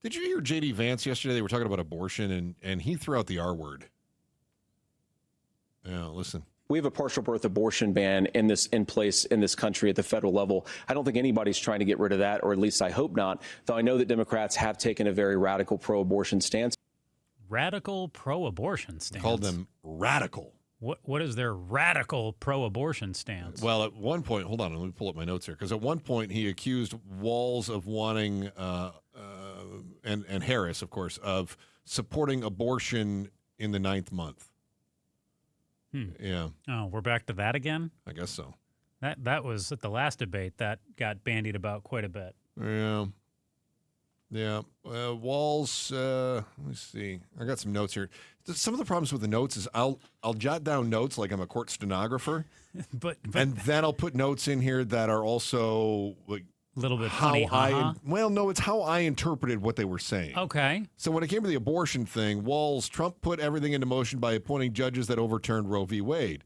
Did you hear J.D. Vance yesterday? They were talking about abortion, and he threw out the R word. Yeah, listen. We have a partial birth abortion ban in place in this country at the federal level. I don't think anybody's trying to get rid of that, or at least I hope not, though I know that Democrats have taken a very radical pro-abortion stance. Radical pro-abortion stance? Called them radical. What is their radical pro-abortion stance? Well, at one point, hold on, let me pull up my notes here, because at one point he accused Walz of wanting, and Harris, of course, of supporting abortion in the 9th month. Yeah. Oh, we're back to that again? I guess so. That was at the last debate that got bandied about quite a bit. Yeah. Yeah. Walz, let me see. I got some notes here. Some of the problems with the notes is I'll jot down notes like I'm a court stenographer, but and then I'll put notes in here that are also like a little bit funny. Well, no, it's how I interpreted what they were saying. Okay. So when it came to the abortion thing, Trump put everything into motion by appointing judges that overturned Roe v. Wade.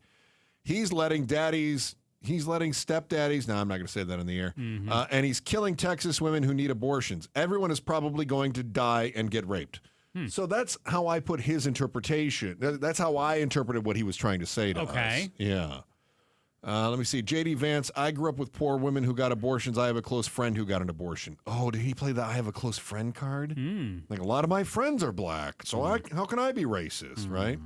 He's letting stepdaddies, now I'm not going to say that on the air, and he's killing Texas women who need abortions. Everyone is probably going to die and get raped. So that's how I put his interpretation. That's how I interpreted what he was trying to say to us. Okay. Yeah. Let me see. J.D. Vance, I grew up with poor women who got abortions. I have a close friend who got an abortion. Oh, did he play the I have a close friend card? Like a lot of my friends are black, so how can I be racist, right?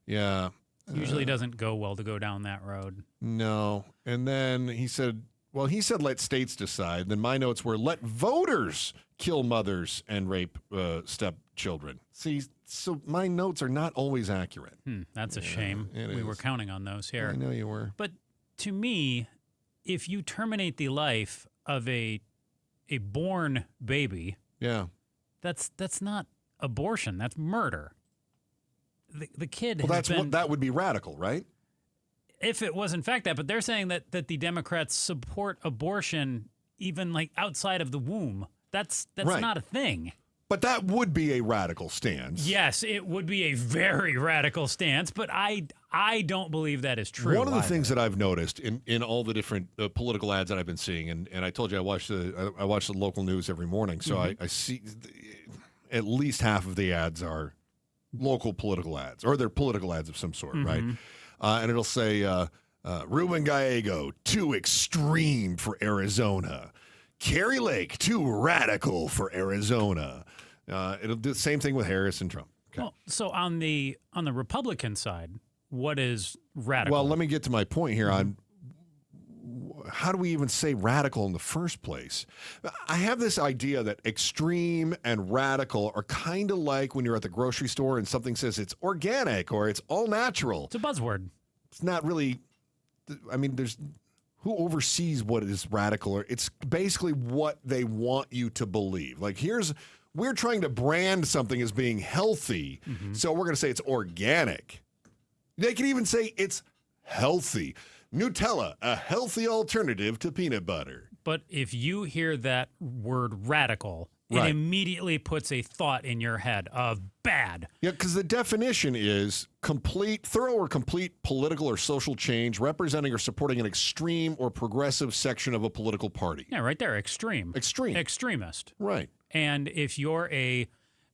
Yeah. Usually doesn't go well to go down that road. No. And then he said let states decide. Then my notes were let voters kill mothers and rape stepchildren. See, so my notes are not always accurate. That's a shame. We were counting on those here. I know you were. But to me, if you terminate the life of a born baby, that's not abortion. That's murder. The kid. Well, that would be radical, right? If it was in fact that, but they're saying that the Democrats support abortion even like outside of the womb. That's right. Not a thing. But that would be a radical stance. Yes, it would be a very radical stance, but I don't believe that is true. One of the things that I've noticed in all the different political ads that I've been seeing, and I told you I watch the local news every morning, so I see at least half of the ads are local political ads, or they're political ads of some sort, right? And it'll say, Ruben Gallego, too extreme for Arizona. Carrie Lake, too radical for Arizona. It'll do the same thing with Harris and Trump. Okay. Well, so on the Republican side, what is radical? Well, let me get to my point here on how do we even say radical in the first place? I have this idea that extreme and radical are kind of like when you're at the grocery store and something says it's organic or it's all natural. It's a buzzword. It's not really, I mean, there's who oversees what is radical? Or it's basically what they want you to believe. Like we're trying to brand something as being healthy, so we're going to say it's organic. They can even say it's healthy. Nutella, a healthy alternative to peanut butter. But if you hear that word radical, it immediately puts a thought in your head of bad. Yeah, because the definition is thorough or complete political or social change representing or supporting an extreme or progressive section of a political party. Yeah, right there, extreme. Extreme. Extremist. Right. And if you're a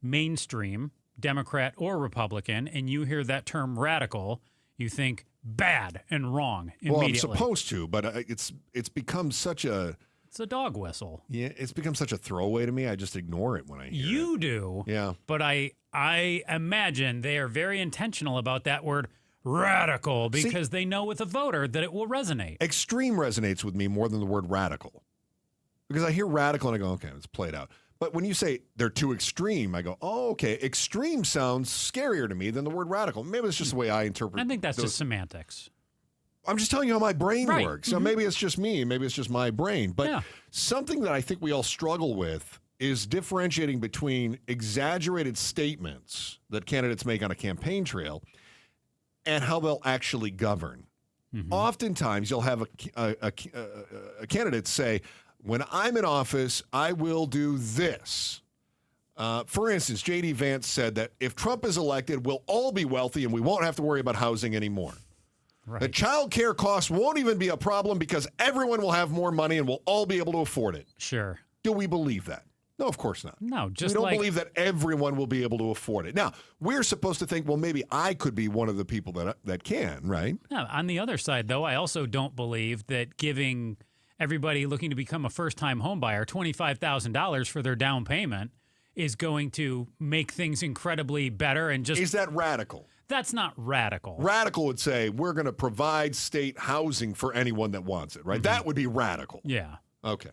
mainstream Democrat or Republican and you hear that term radical, you think bad and wrong immediately. Well, I'm supposed to, but it's become such a... It's a dog whistle. Yeah, it's become such a throwaway to me. I just ignore it when I hear it. You do. Yeah. But I imagine they are very intentional about that word radical because they know with a voter that it will resonate. Extreme resonates with me more than the word radical. Because I hear radical and I go, okay, it's played out. But when you say they're too extreme, I go, oh, okay, extreme sounds scarier to me than the word radical. Maybe it's just the way I interpret it. I think that's just semantics. I'm just telling you how my brain works. So maybe it's just me. Maybe it's just my brain. But something that I think we all struggle with is differentiating between exaggerated statements that candidates make on a campaign trail and how they'll actually govern. Oftentimes, you'll have a candidate say, when I'm in office, I will do this. For instance, J.D. Vance said that if Trump is elected, we'll all be wealthy and we won't have to worry about housing anymore. Right. The child care costs won't even be a problem because everyone will have more money and we'll all be able to afford it. Sure. Do we believe that? No, of course not. No, just we don't believe that everyone will be able to afford it. Now, we're supposed to think, well, maybe I could be one of the people that can, right? No, on the other side, though, I also don't believe that giving everybody looking to become a first-time homebuyer $25,000 for their down payment is going to make things incredibly better and just... Is that radical? That's not radical. Radical would say, we're going to provide state housing for anyone that wants it, right? Mm-hmm. That would be radical. Yeah. Okay.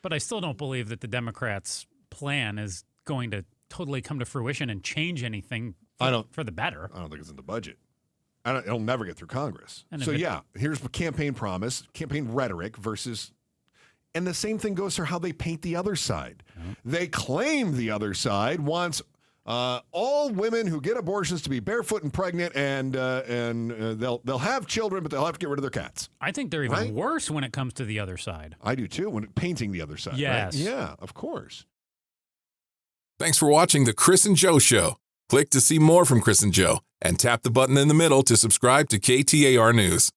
But I still don't believe that the Democrats' plan is going to totally come to fruition and change anything for the better. I don't think it's in the budget. It'll never get through Congress. So, here's the campaign promise, campaign rhetoric versus... And the same thing goes for how they paint the other side. Mm-hmm. They claim the other side wants all women who get abortions to be barefoot and pregnant, and they'll have children, but they'll have to get rid of their cats. I think they're even worse when it comes to the other side. I do too, when painting the other side. Yes. Right? Yeah, of course. Thanks for watching The Chris and Joe Show. Click to see more from Chris and Joe, and tap the button in the middle to subscribe to KTAR News.